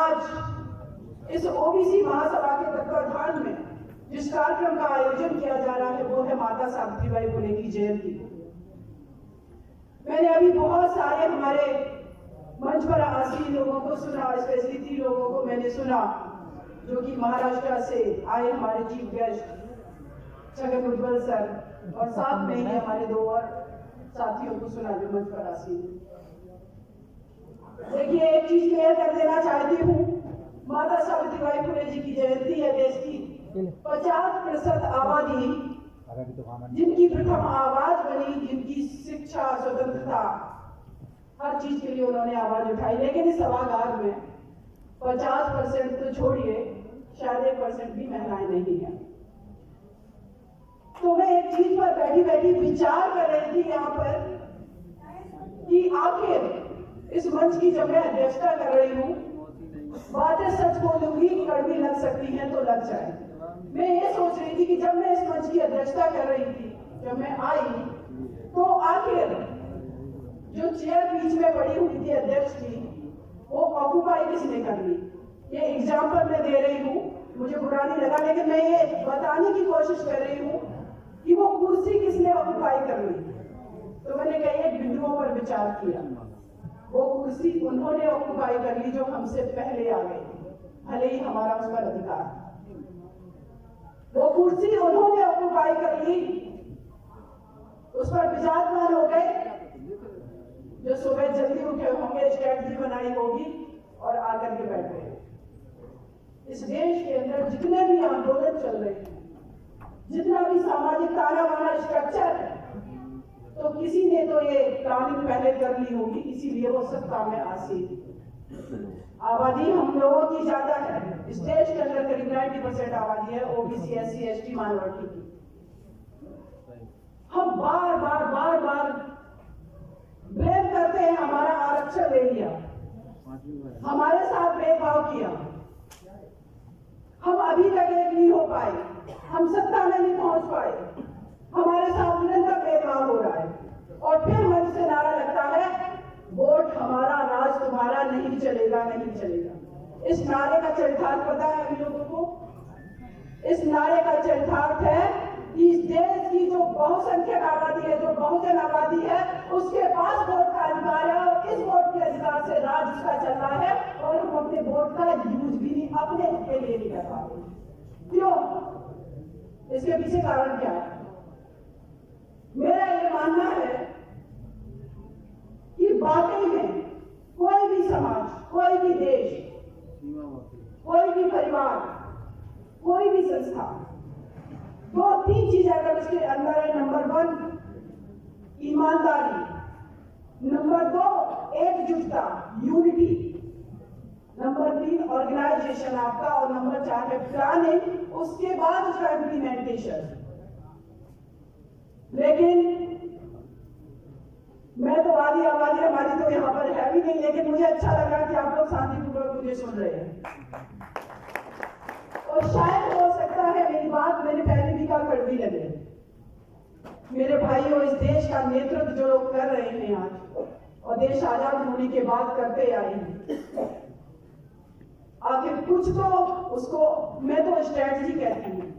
आज इस ओबीसी महासभा के तत्वाधान में जिस कार्यक्रम का आयोजन किया जा रहा है वो है माता सावित्रीबाई फुले की जयंती। मैंने अभी बहुत सारे हमारे मंच पर आसीन लोगों को सुना, स्पेशली 3 लोगों को मैंने सुना जो कि महाराष्ट्र से आए हमारे chief guest Chhagan Bhujbal sir, और साथ में ही हमारे 2 और साथियों को सुना जो मंच पर आसीन। देखिए, एक चीज क्लियर कर देना चाहती हूँ, माता सावित्रीबाई फुले जी की जयंती है। देश की 50% आबादी जिनकी प्रथम आवाज बनी, जिनकी शिक्षा, स्वतंत्रता, हर चीज के लिए उन्होंने आवाज उठाई, लेकिन इस सभागार में 50% तो छोड़िए, शायद 1% भी महिलाएं नहीं है। तो मैं एक चीज पर बैठी बैठी विचार कर रही थी यहाँ पर कि आखिर इस मंच की जब मैं अध्यक्षता कर रही हूँ, बातें सच बोलूंगी, कड़वी लग सकती हैं तो लग जाए। मैं ये सोच रही थी कि जब मैं इस मंच की अध्यक्षता कर रही थी, जब मैं आई, तो आखिर जो चेयर बीच में पड़ी हुई थी अध्यक्ष की, वो ऑक्युपाई किसने कर ली? ये एग्जाम्पल मैं दे रही हूँ, मुझे बुरा नहीं लगा, लेकिन मैं ये बताने की कोशिश कर रही हूँ कि वो कुर्सी किसने ऑक्युपाई कर ली। तो मैंने कई बिंदुओं पर विचार किया। वो कुर्सी उन्होंने ऑक्युपाई कर ली जो हमसे पहले आ गए, भले ही हमारा उस पर अधिकार। वो कुर्सी उन्होंने ऑक्युपाई कर ली, उस पर विराजमान हो गए जो सुबह जल्दी उठे होंगे, स्ट्रेटजी बनाई होगी और आकर के बैठ गए। इस देश के अंदर जितने भी आंदोलन चल रहे हैं, जितना भी सामाजिक ताना बाना स्ट्रक्चर है, तो किसी ने तो ये प्लानिंग पहले कर ली होगी, इसीलिए वो सत्ता में आसीन। आबादी हम लोगों की ज्यादा है इस देश के अंदर, करीब 90% आबादी है ओबीसी, एससी, एसटी, माइनॉरिटी की। हम बार बार ब्लेम करते हैं, हमारा आरक्षण ले लिया, हमारे साथ भेदभाव किया, हम अभी तक एक नहीं हो पाए, हम सत्ता में नहीं पहुंच पाए, हमारे साथ निरंतर भेदभाव हो रहा है। और फिर मंच से नारा लगता है, वोट हमारा, राज तुम्हारा, नहीं चलेगा, नहीं चलेगा। इस नारे का चरितार्थ पता है हम लोगों को? इस नारे का चरितार्थ है कि इस देश की जो बहुसंख्यक आबादी है, जो बहुजन आबादी है, उसके पास वोट का अधिकार है और इस वोट के अधिकार से राज उसका चल रहा है और हम अपने वोट का यूज भी नहीं अपने हित के लिए नहीं कर पाते। क्यों? इसके पीछे कारण क्या है? मेरा ये मानना है कि वाकई में कोई भी समाज, कोई भी देश, कोई भी परिवार, कोई भी संस्था 2-3 चीजें अगर उसके अंदर है, नंबर 1 ईमानदारी, नंबर 2 एकजुटता, यूनिटी, नंबर 3 ऑर्गेनाइजेशन आपका, और नंबर 4 है प्लानिंग, उसके बाद उसका इम्प्लीमेंटेशन। लेकिन मैं तो आधी आबादी हमारी तो यहाँ पर है भी नहीं, लेकिन मुझे अच्छा लगा कि आप लोग शांतिपूर्वक मुझे सुन रहे हैं। और शायद हो सकता है मेरी बात मैंने पहले भी कहा कड़वी लगे। मेरे भाइयों, इस देश का नेतृत्व जो लोग कर रहे हैं आज, और देश आजाद होने के बाद करते आए हैं, आखिर कुछ तो उसको मैं तो स्ट्रेटजी कहती हूँ,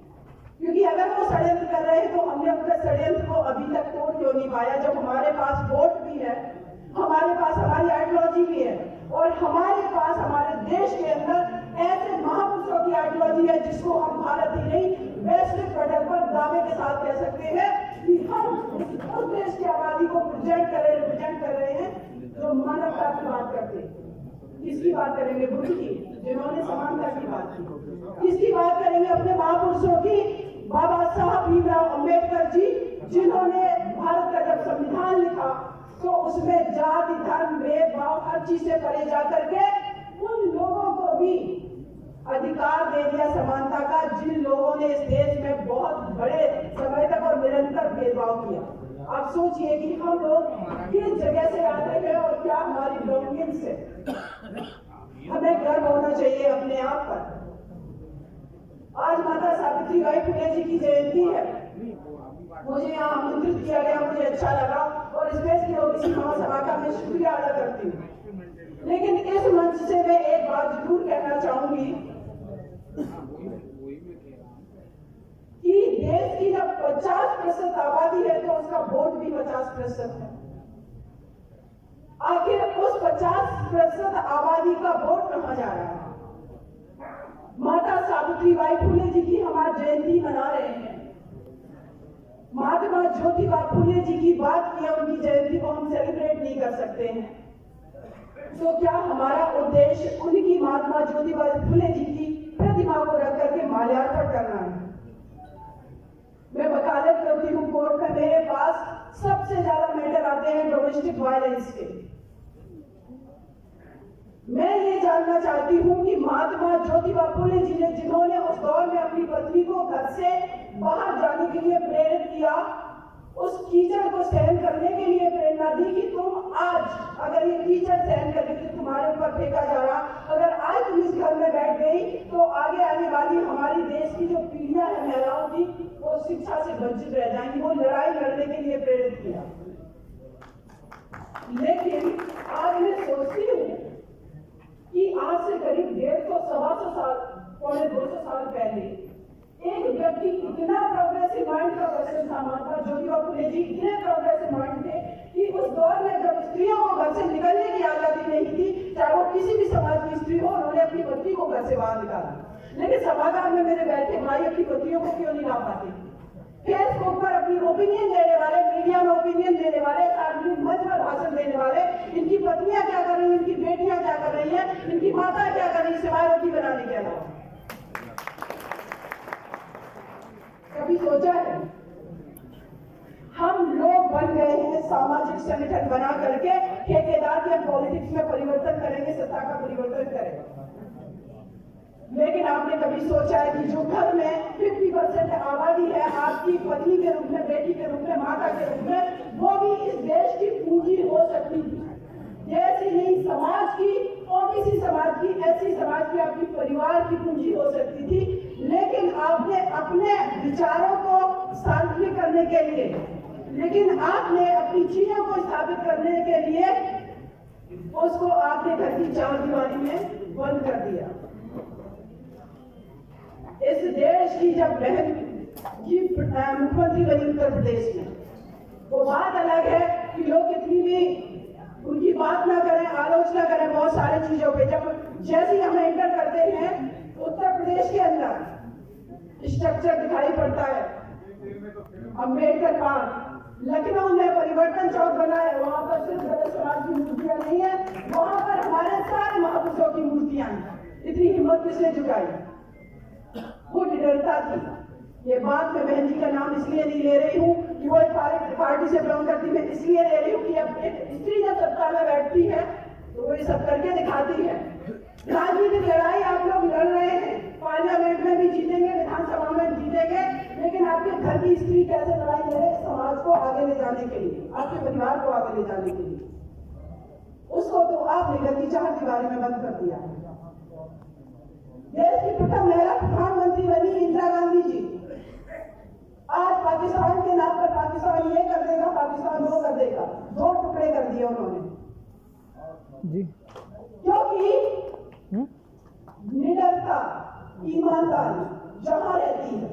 क्योंकि अगर वो षड्यंत्र कर रहे हैं तो हमने उनके षड्यंत्र को अभी तक तोड़ क्यों नहीं पाया? जब हमारे पास वोट भी है, हमारे पास हमारी आइडियोलॉजी भी है, और हमारे पास हमारे देश के अंदर ऐसे महापुरुषों की आइडियोलॉजी है जिसको हम भारत ही नहीं वैश्विक पटल पर दावे के साथ कह सकते हैं कि हम उस देश की आबादी को रिप्रेजेंट कर रहे हैं जो मानवता की बात करते हैं। किसकी बात करेंगे? बुद्ध की, जिन्होंने समानता की बात की। किसकी बात करेंगे? अपने महापुरुषों की, बाबा साहब भीमराव अंबेडकर जी, जिन्होंने भारत का जब संविधान लिखा तो उसमें जाति, धर्म, भेदभाव हर चीज से परे जाकर के उन लोगों को भी अधिकार दे दिया समानता का, जिन लोगों ने इस देश में बहुत बड़े समय तक और निरंतर भेदभाव किया। आप सोचिए कि हम लोग किस जगह से आते हैं और क्या हमारी बिलोंगिंग्स है। हमें गर्व होना चाहिए अपने आप पर। आज माता सावित्रीबाई फुले जी की जयंती है, मुझे यहाँ आमंत्रित किया गया, मुझे अच्छा लगा, और स्पेशली ओबीसी महासभा का मैं शुक्रिया अदा करती हूँ। लेकिन इस मंच से मैं एक बात जरूर कहना चाहूंगी कि देश की जब 50% आबादी है तो उसका वोट भी 50% है। आखिर उस 50% आबादी का वोट कहां जा रहा है? माता सावित्रीबाई फुले जी की हम आज जयंती मना रहे हैं। महात्मा ज्योतिबा फुले जी की बात किया, उनकी जयंती को हम सेलिब्रेट नहीं कर सकते हैं। तो क्या हमारा उद्देश्य उनकी महात्मा ज्योतिबा फुले जी की प्रतिमा को रख करके माल्यार्पण करना है? मैं वकालत करती हूँ कोर्ट में, मेरे पास सबसे ज्यादा मैटर आते हैं डोमेस्टिक वायलेंस के। मैं ये जानना चाहती हूँ कि महात्मा ज्योतिबा फुले जी ने, जिन्होंने उस दौर में अपनी पत्नी को घर से बाहर जाने के लिए प्रेरित किया, उस कीचड़ को सहन करने के लिए प्रेरणा दी कि तुम आज अगर ये कीचड़ सहन करके जो तुम्हारे ऊपर फेंका जा रहा, अगर आज तुम इस घर में बैठ गई तो आगे आने वाली हमारी देश की जो पीढ़ियां हैं महिलाओं की, वो शिक्षा से वंचित रह जाएंगी। वो लड़ाई लड़ने के लिए प्रेरित किया। लेकिन आज मैं सोचती हूँ कि आज से करीब 150-125 साल, पौने 200 साल पहले एक व्यक्ति इतना प्रोग्रेसिव माइंड का पर्सन था, महात्मा ज्योतिबा फुले जी इतने प्रोग्रेसिव माइंड थे कि उस दौर में जब स्त्रियों को घर से निकलने की आजादी नहीं थी, चाहे वो किसी भी समाज की स्त्री हो, उन्होंने अपनी पत्नी को घर से बाहर निकाला। लेकिन सभागार में मेरे बैठे भाई अपनी पत्नियों को क्यों नहीं ला पाते? फेसबुक पर अपनी ओपिनियन देने वाले, मीडिया में ओपिनियन देने वाले, सार्वजनिक मंच पर भाषण देने वाले, इनकी पत्नियां क्या कर रही हैं, इनकी बेटियां क्या कर रही हैं, इनकी माता क्या कर रही है सिवाय रोटी बनाने के अलावा? कभी सोचा है? हम लोग बन गए हैं सामाजिक संगठन बना करके ठेकेदार के पॉलिटिक्स में परिवर्तन करेंगे, सत्ता का परिवर्तन करेंगे। लेकिन आपने कभी सोचा है कि जो घर में 50% आबादी है, आपकी पत्नी के रूप में, बेटी के रूप में, माता के रूप में, वो भी इस देश की पूंजी हो सकती थी। देश ही नहीं, समाज की, ओबीसी समाज की, एससी समाज की, आपकी परिवार की पूंजी हो सकती थी। लेकिन आपने अपने विचारों को सार्वजनिक करने के लिए, लेकिन आपने अपनी चीजों को स्थापित करने के लिए उसको आपने घर की चार दीवारी में बंद कर दिया। इस देश की जब बहन जी मुख्यमंत्री बनी उत्तर प्रदेश में, वो बात अलग है कि लोग कितनी भी उनकी बात ना करें, आलोचना करें बहुत सारी चीजों पे। जब जैसे ही हम एंटर करते हैं उत्तर प्रदेश के अंदर स्ट्रक्चर दिखाई पड़ता है, अम्बेडकर पार्क, लखनऊ में परिवर्तन चौक बना है, वहां पर सिर्फ दलित समाज की मूर्तियां नहीं है, वहां पर हमारे सारे महापुरुषों की मूर्तियां हैं। इतनी हिम्मत किसने जुटाई? वो निडरता थी। ये बात मैं बहन जी का नाम इसलिए नहीं ले रही हूँ कि वो एक पार्टी से बिलोंग करती, मैं इसलिए ले रही हूँ कि अब एक स्त्री जब सत्ता में बैठती है तो वो ये सब करके दिखाती है। राजनीतिक लड़ाई आप लोग लड़ रहे हैं, पार्लियामेंट में भी जीतेंगे, विधानसभा में जीतेंगे, लेकिन आपके घर की स्त्री कैसे लड़ाई लड़े समाज को आगे ले जाने के लिए, आपके परिवार को आगे ले जाने के लिए, उसको तो आपने घर की चार दीवारी में बंद कर दिया। देश की प्रथम महिला प्रधानमंत्री बनी इंदिरा गांधी जी। आज पाकिस्तान के नाम पर पाकिस्तान ये कर देगा, पाकिस्तान वो कर देगा, दो टुकड़े कर दिए उन्होंने जी। क्योंकि निडरता, ईमानदारी जहां रहती है।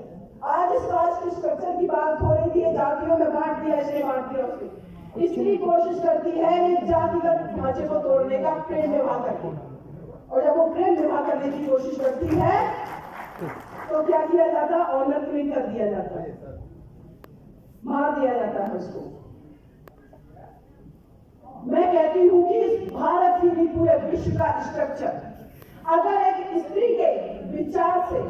आज इस कास्ट स्ट्रक्चर की बात हो रही थी, जातियों में बांट दिया, इसलिए बांट दिया उसने। स्त्री कोशिश करती है एक जातिगत ढांचे को तोड़ने का, प्रेम विवाह करके, और जब वो प्रेम विवाह करने की कोशिश करती है तो क्या किया जाता? ऑनर किलिंग कर दिया जाता है, मार दिया जाता है उसको। मैं कहती हूं कि इस भारत की नहीं, पूरे विश्व का स्ट्रक्चर अगर एक स्त्री के विचार से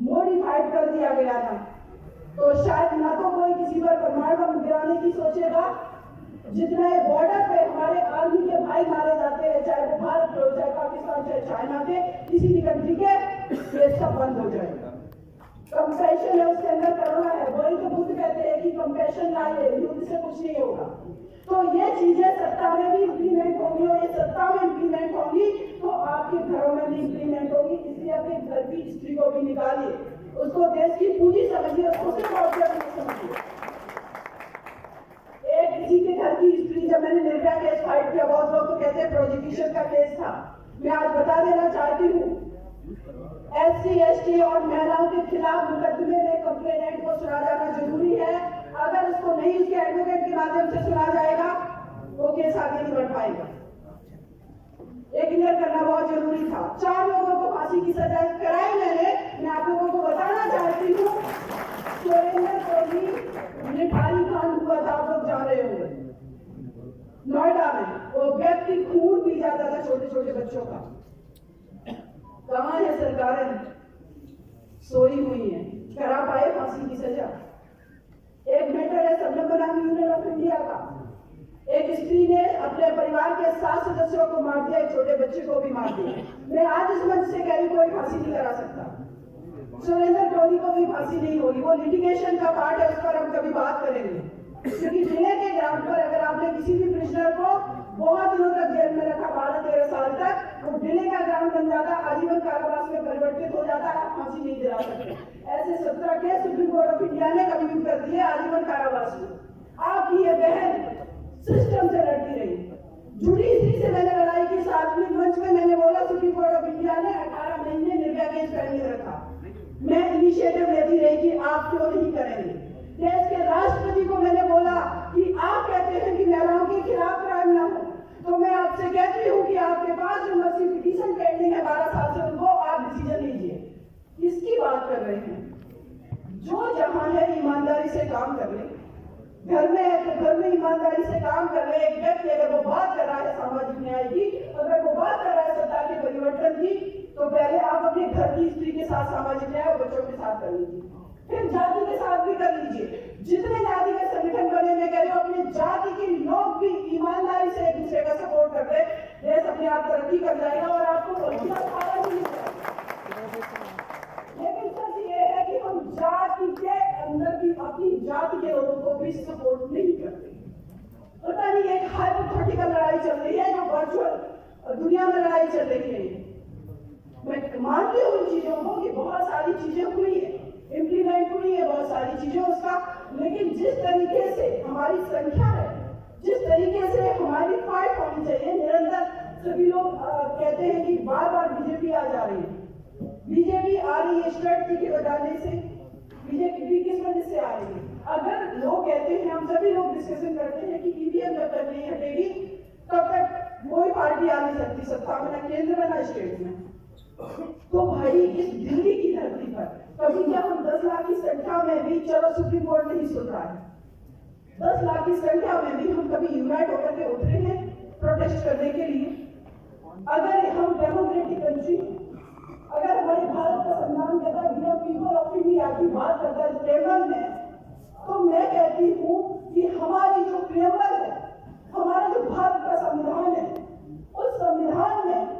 मॉडिफाइड कर दिया गया था तो शायद ना तो कोई किसी पर परमाणु बम गिराने की सोचेगा, जितना ये बॉर्डर पे हमारे आर्मी के भाई मारे जाते हैं, चाहे वो भारत के हो, चाहे पाकिस्तान, चाहे चाइना के, किसी भी कंट्री के, ये सब बंद हो जाएगा। कंपैशन है, उसके अंदर करुणा है। वही तो बुद्ध कहते हैं कि कंपैशन लाइए, युद्ध से कुछ नहीं होगा। तो ये चीजें सत्ता में भी इम्प्लीमेंट होंगी, और ये सत्ता में इम्प्लीमेंट होंगी तो आपके घरों में भी इम्प्लीमेंट होगी। इसलिए अपने घर की स्त्री को भी निकालिए, उसको देश की पूंजी समझिए, उसको सिर्फ ऑब्जेक्ट नहीं समझिए। एक किसी के घर की स्त्री, जब मैंने निर्भया केस फाइट किया, बहुत लोग तो कहते हैं प्रोसिक्यूशन SC ST और महिलाओं के खिलाफ मुकदमे में कंप्लेनेंट को सुना जाना जरूरी है। अगर उसको नहीं उसके एडवोकेट के माध्यम से सुना जाएगा वो केस आगे नहीं बढ़ पाएगा। ये क्लियर करना बहुत जरूरी था। 4 लोगों को फांसी की सजा कराई मैंने। मैं आप लोगों को बताना चाहती हूँ, सुरेंद्र को भी निठारी कांड हुआ था, आप लोग जान रहे होंगे, नोएडा में। वो व्यक्ति खून पी जाता था छोटे छोटे बच्चों का। कहाँ है सरकारें? सोई हुई है। करा पाए फांसी की सजा? एक मैटर है सबनम बनाम यूनियन ऑफ इंडिया का। एक स्त्री ने अपने परिवार के 7 सदस्यों को मार दिया, एक छोटे बच्चे को भी मार दिया। मैं आज इस मंच से कह रही कोई फांसी नहीं करा सकता। सुरेंद्र टोली को भी फांसी नहीं होगी। वो लिटिगेशन का पार्ट है, उस पर हम कभी बात करेंगे। क्योंकि जिले के ग्राउंड पर अगर आपने किसी भी प्रिजनर को बहुत दिनों तक जेल में रखा, 12-13 साल तक, वो डिले का ग्राउंड बन जाता, आजीवन कारावास में परिवर्तित हो जाता, आप फांसी नहीं दिला सकते। ऐसे 17 case supreme court of India ने कभी कर दिए आजीवन कारावास में। आपकी ये बहन सिस्टम से लड़ती रही, जुडिशरी से मैंने लड़ाई की। सार्वजनिक मंच में मैंने बोला सुप्रीम कोर्ट ऑफ इंडिया ने 18 महीने निर्भया केस पेंडिंग रखा। मैं इनिशिएटिव लेती रही कि आप क्यों नहीं करेंगे। देश के राष्ट्रपति को मैंने बोला कि आप कहते हैं कि महिलाओं के खिलाफ क्राइम ना हो, तो मैं आपसे कहती हूँ कि आपके पास जो मर्सी पिटीशन पेंडिंग है 12 साल से, उनको आप डिसीजन लीजिए। किसकी बात कर रहे हैं? जो जहां है ईमानदारी से काम कर ले। घर में है तो घर में ईमानदारी से काम कर ले। एक व्यक्ति अगर वो बात कर रहा है सामाजिक न्याय की, अगर वो बात कर रहा है सत्ता के परिवर्तन की, तो पहले आप अपने घर की स्त्री के साथ सामाजिक न्याय और बच्चों के साथ कर लीजिए, फिर जाति के साथ भी कर लीजिए। जितने जाति के संगठन बने, मैं कह रही हूँ अपने जाति के लोग भी ईमानदारी से एक दूसरे का सपोर्ट कर दे, देश अपने आप तरक्की कर जाएगा और आपको लेकिन सच ये है कि हम जाति के अंदर भी अपनी जाति के लोगों को भी सपोर्ट नहीं करते। पता नहीं एक हाइपोथेटिकल लड़ाई चल रही है जो वर्चुअल दुनिया में लड़ाई चल रही है। मैं मानती हूँ उन चीजों को कि बहुत सारी चीजें हुई है, इम्प्लीमेंट हुई है बहुत सारी चीजें उसका, लेकिन जिस तरीके से हमारी संख्या है, जिस तरीके से हमारी फाइट होनी चाहिए निरंतर। सभी लोग कहते हैं कि बार बार बीजेपी आ जा रही है। बीजेपी आ रही है स्ट्रेटजी के बताने से। बीजेपी किस वजह से आ रही है? अगर लोग कहते हैं, हम सभी लोग डिस्कशन करते हैं कि ईवीएम जब तक नहीं हटेगी तब तक कोई पार्टी आ नहीं सकती सत्ता में, ना केंद्र में ना स्टेट में। तो भाई इस दिल्ली की धरती पर कभी क्या हम 10 लाख की संख्या में भी, चलो सुप्रीम कोर्ट नहीं सुन रहा है, 10 लाख की संख्या में भी हम कभी यूनाइट होकर के उतरे हैं प्रोटेस्ट करने के लिए? अगर हम डेमोक्रेटिक कंट्री, अगर हमारे भारत का संविधान कहता है we are people of India की बात करता है प्रेमल में, तो मैं कहती हूँ कि हमारी जो प्रेमल है, हमारा जो भारत का संविधान है, उस संविधान में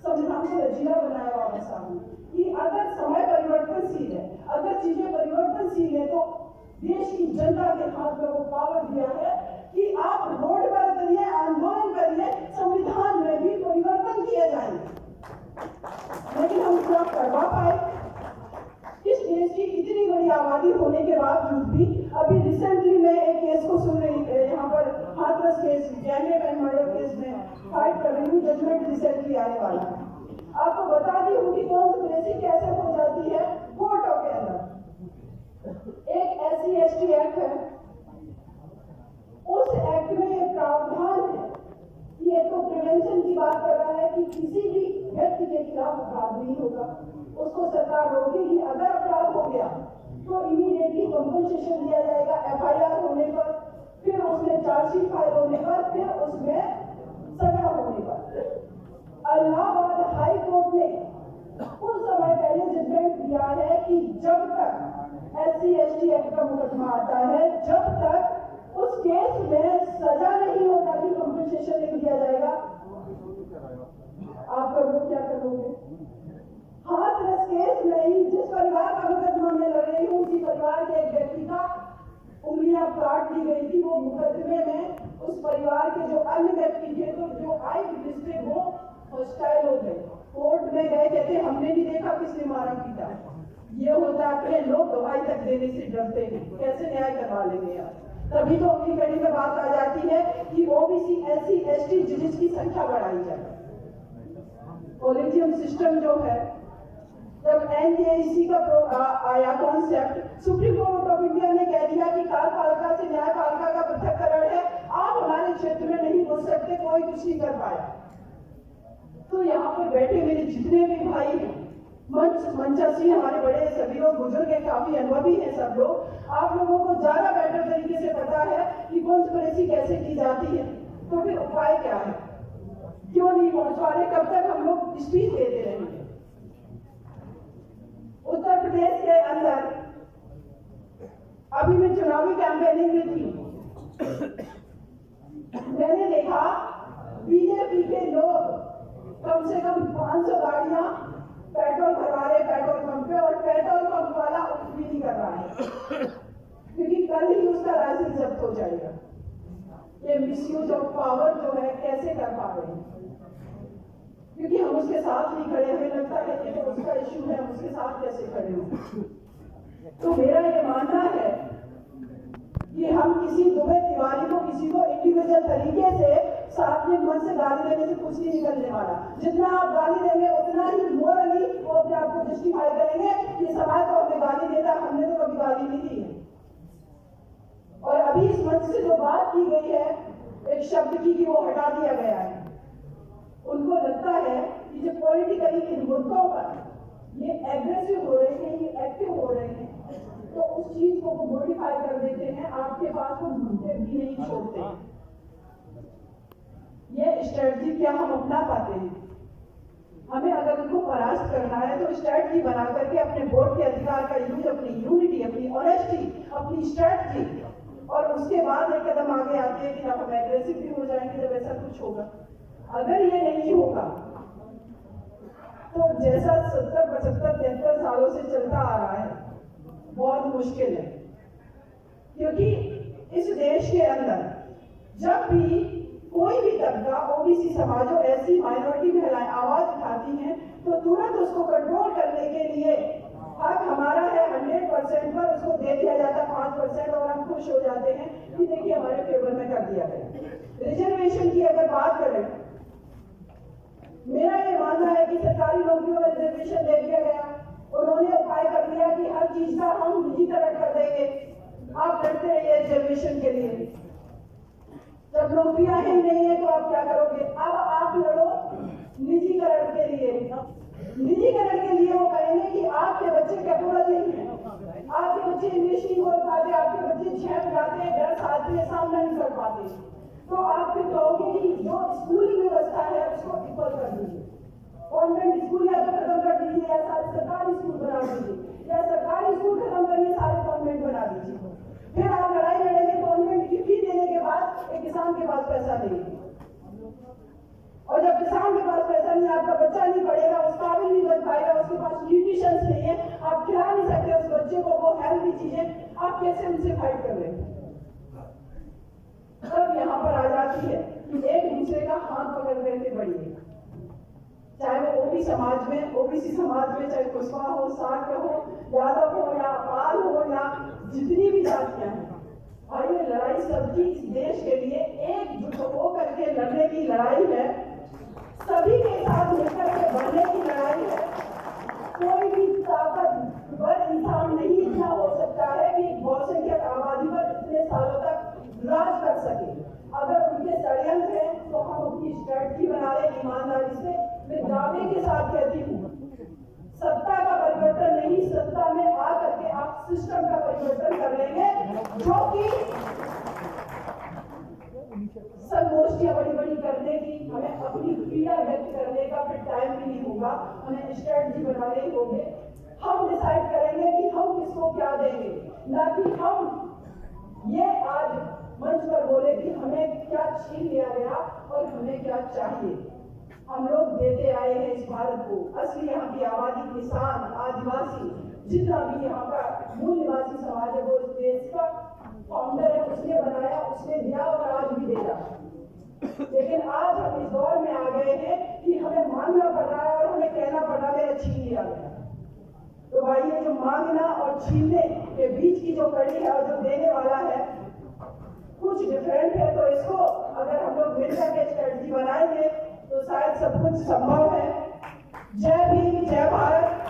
संविधान को लचीला बनाया हुआ है सामने कि अगर समय परिवर्तनशील है, अगर चीजें परिवर्तनशील है, तो देश की जनता के हाथ में वो पावर दिया है कि आप रोड पर करिए, आंदोलन करिए, संविधान में भी परिवर्तन किए जाएंगे। लेकिन हम क्या करवा पाए? इस देश की इतनी बड़ी आबादी होने के बावजूद भी अभी रिसेंटली मैं एक केस को सुन रही है, यहाँ पर Hathras case, Zainab and murder case में फाइट कर रही हूँ, जजमेंट रिसेंटली आने वाला है। आपको बता दी हूँ कि कॉन्स्पिरेसी कैसे हो जाती है कोर्टों के अंदर। एक SC ST एक्ट है, उस एक्ट में ये प्रावधान है कि ये तो प्रिवेंशन की बात कर रहा है कि किसी भी व्यक्ति के खिलाफ अपराध नहीं होगा, उसको सरकार रोकेगी। अगर अपराध हो गया तो इमीडिएटली कंपनसेशन दिया जाएगा FIR होने पर, फिर उसमें चार्जशीट फाइल होने पर, फिर उसमें सजा होने पर। इलाहाबाद हाई कोर्ट ने कुछ समय पहले जजमेंट दिया है कि जब तक SC ST एक्ट का मुकदमा आता है, जब तक उस केस में सजा नहीं हो जाती, कंपनसेशन नहीं दिया जाएगा, आप करोगे क्या करोगे? हाथरस केस में ही जिस परिवार का मुकदमा मैं लड़ रही हूँ, उसी परिवार के एक व्यक्ति का उंगलियां काट दी गई थी। वो मुकदमे में उस परिवार के जो अन्य व्यक्ति थे, तो जो आई विटनेस थे, वो हॉस्टाइल हो गए, कोर्ट में गए, कहते हमने नहीं देखा किसने मारा पीटा। ये होता है लोग गवाही तक देने से डरते हैं, कैसे न्याय करवा लेंगे यार। तभी तो अगली कड़ी में बात आ जाती है कि OBC SC ST जजेस की संख्या बढ़ाई जाए। कॉलेजियम सिस्टम जो है, जब NJEC का आया concept, supreme court of India ने कह दिया कि कार्यपालिका से न्यायपालिका का पृथक्करण है, आप हमारे क्षेत्र में नहीं घुस सकते, कोई कुछ नहीं कर पाया। तो यहाँ पर बैठे मेरे जितने भी भाई हैं, मंचासी हमारे बड़े सभी लोग बुजुर्ग हैं, काफी अनुभवी हैं सब लोग, आप लोगों को ज्यादा बेटर तरीके से पता है कि कॉन्स्पिरेसी कैसे की जाती है। तो फिर उपाय क्या है, क्यों नहीं पहुंच पा रहे, कब तक हम लोग स्पीच देते रहेंगे। उत्तर प्रदेश के अंदर अभी मैं चुनावी कैंपेनिंग में थी, मैंने देखा बीजेपी के लोग कम से कम 500 गाड़ियां पेट्रोल भरवा रहे पेट्रोल पंप पे, और पेट्रोल पंप वाला कुछ भी नहीं कर रहा है, क्योंकि कल ही उसका लाइसेंस जब्त हो जाएगा। ये मिसयूज ऑफ पावर जो है कैसे कर पा रहे हैं, क्योंकि हम उसके साथ नहीं खड़े, हमें लगता है कि तो उसका इश्यू है, हम उसके साथ कैसे खड़े हो। तो मेरा ये मानना है कि हम किसी दुबे तिवारी को, किसी को इंडिविजुअल तरीके से सार्वजनिक मंच से गाली देने से कुछ नहीं निकलने वाला। जितना आप गाली देंगे उतना ही मोरली वो अपने आप को जस्टिफाई करेंगे कि समाज को हमें गाली देता, हमने तो कभी गाली नहीं दी है। और अभी इस मंच से जो बात की गई है एक शब्द की कि वो हटा दिया गया है, उनको लगता है कि जो पॉलिटिकली इन मुद्दों पर ये एग्रेसिव हो रहे हैं, ये एक्टिव हो रहे हैं, तो उस चीज को वो मॉडिफाई कर देते हैं, आपके पास वो मुद्दे भी नहीं छोड़ते। ये स्ट्रेटजी क्या हम अपना पाते हैं? हमें अगर उनको परास्त करना है तो स्ट्रेटजी बना करके अपने वोट के अधिकार का यूज, अपनी यूनिटी, अपनी ऑनेस्टी, अपनी स्ट्रेटजी, और उसके बाद एक कदम आगे आते हैं कि जब हम एग्रेसिव भी हो जाएंगे जब ऐसा कुछ होगा। अगर ये नहीं होगा तो जैसा 70, 75, 73 सालों से चलता आ रहा है बहुत मुश्किल है, क्योंकि इस देश के अंदर जब भी कोई भी तबका, ओबीसी समाज और ऐसी माइनॉरिटी महिलाएं आवाज उठाती हैं तो तुरंत उसको कंट्रोल करने के लिए हक हमारा है 100% पर उसको दे दिया जाता 5%, और हम खुश हो जाते हैं कि देखिए हमारे फेवर में कर दिया गया। रिजर्वेशन की अगर बात करें, मेरा ये मानना है कि सरकारी नौकरियों में रिजर्वेशन दे दिया गया, उन्होंने उपाय कर लिया कि हर चीज का हम निजीकरण कर देंगे, आप लड़ते रहिए रिजर्वेशन के लिए। जब नौकरियां ही नहीं है तो आप क्या करोगे? अब आप लड़ो निजीकरण के लिए। निजीकरण के लिए वो कहेंगे कि आपके बच्चे कैपेबल नहीं है, आपके बच्चे इंग्लिश नहीं बोल पाते, आपके बच्चे 6 बजाते हैं, 10 आदमी के सामना नहीं कर पाते, तो आप फिर कहोगे कि जो स्कूलिंग व्यवस्था है उसको इक्वल कर दीजिए, कॉन्वेंट स्कूल या तो खत्म कर दीजिए, या सारे सरकारी स्कूल बना दीजिए, या सरकारी स्कूल खत्म करिए, सारे कॉन्वेंट बना दीजिए। फिर आप लड़ाई लड़ेंगे कॉन्वेंट की फी देने के बाद, एक किसान के पास पैसा नहीं है, और जब किसान के पास पैसा नहीं, आपका बच्चा नहीं पढ़ेगा, उस काबिल नहीं बन पाएगा, उसके पास न्यूट्रिशंस नहीं है, आप खिला नहीं सकते उस बच्चे को वो हेल्दी चीजें, आप कैसे उनसे फाइट कर रहे हैं? तब यहाँ पर आ जाती है कि एक दूसरे का हाथ पकड़ करके बढ़िए, चाहे वो ओबीसी समाज में चाहे कुशवाहा हो, साक्य हो, यादव हो, या पाल हो, या जितनी भी जातियां हैं, और ये लड़ाई सबकी इस देश के लिए एकजुट होकर के लड़ने की लड़ाई है, सभी के साथ मिलकर के बढ़ने की लड़ाई है। कोई भी ताकतवर इंसान नहीं इतना हो सकता है कि बहुसंख्यक आबादी पर इतने सालों तक राज कर सके। अगर उनके षड्यंत्र है तो हम अपनी स्ट्रेटजी बना रहे ईमानदारी से। मैं दावे के साथ कहती हूँ, सत्ता का परिवर्तन नहीं, सत्ता में आ करके आप सिस्टम का परिवर्तन कर लेंगे, जो कि संगोष्ठियां बड़ी बड़ी करने की, हमें अपनी पीड़ा व्यक्त करने का फिर टाइम भी नहीं होगा, हमें स्ट्रेटजी बनाने होंगे। हम डिसाइड करेंगे कि हम किसको क्या देंगे, ना कि हम ये आज मंच पर बोले कि हमें क्या छीन लिया गया और हमें क्या चाहिए। हम लोग देते आए हैं इस भारत को। असली यहाँ की आबादी, किसान, आदिवासी, जितना भी यहाँ का मूल निवासी समाज है, वो इस देश का फाउंडर है, उसने बनाया, उसने दिया और आज भी देगा। लेकिन आज हम इस दौर में आ गए हैं कि हमें मांगना पड़ रहा है और हमें कहना पड़ रहा है मेरा छीन लिया गया। तो भाई ये जो मांगना और छीनने के बीच की जो कड़ी है और जो देने वाला है कुछ डिफरेंट है, तो इसको अगर हम लोग मिलकर के स्ट्रेटजी बनाएंगे तो शायद सब कुछ संभव है। जय भीम, जय भारत।